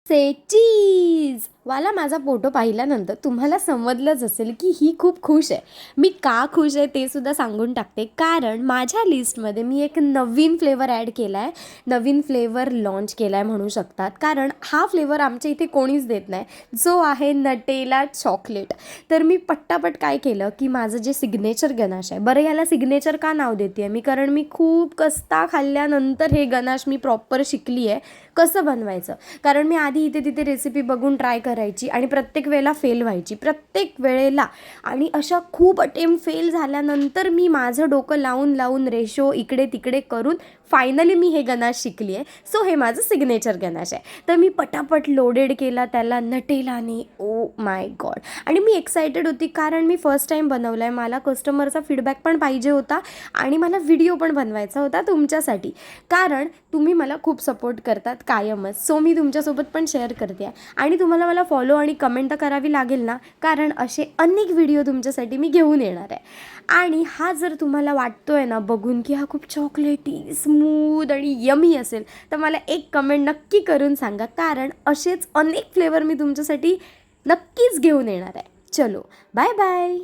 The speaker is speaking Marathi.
से चीज वाला माझा फोटो पाहिल्यानंतर तुम्हाला समजलंच असेल की ही खूप खुश आहे. मी का खुश आहे ते सुद्धा सांगून टाकते. कारण माझ्या लिस्टमध्ये मी एक नवीन फ्लेवर ॲड केला आहे, नवीन फ्लेवर लॉन्च केला आहे म्हणू शकतात. कारण हा फ्लेवर आमच्या इथे कोणीच देत नाही, जो आहे नटेला चॉकलेट. तर मी पट्टापट काय केलं की माझं जे सिग्नेचर गनाश आहे, बरं याला सिग्नेचर का नाव देते आहे मी, कारण मी खूप कस्ता खाल्ल्यानंतर हे गनाश मी प्रॉपर शिकली आहे कसं बनवायचं. कारण मी आधी इथे तिथे रेसिपी बघून ट्राय करायची आणि प्रत्येक वेळेला फेल व्हायची, प्रत्येक वेळेला. आणि अशा खूप अटेम्प्ट फेल झाल्यानंतर मी माझं डोकं लावून लावून रेशो इकडे तिकडे करून फायनली मी हे गनाश शिकली आहे. सो हे माझं सिग्नेचर गनाश आहे. तर मी पटापट लोडेड केला त्याला नटेलाने. Oh my God. आणि मी एक्सायटेड होती कारण मी फर्स्ट टाईम बनवलं आहे. मला कस्टमरचा फीडबॅक पण पाहिजे होता आणि मला व्हिडिओ पण बनवायचा होता तुमच्यासाठी. कारण तुम्ही मला खूप सपोर्ट करतात कायमच. सो मी तुमच्यासोबत पण शेअर करते आहे. आणि तुम्हाला मला फॉलो आणि कमेंट तर करावी लागेल ना, कारण असे अनेक व्हिडिओ तुमच्यासाठी मी घेऊन येणार आहे. आणि हा जर तुम्हाला वाटतो आहे ना बघून की हा खूप चॉकलेटी स्मूथ आणि यमी असेल, तर मला एक कमेंट नक्की करून सांगा. कारण असेच अनेक फ्लेवर मी तुमच्यासाठी नक्कीच घेऊन येणार आहे. चलो बाय बाय.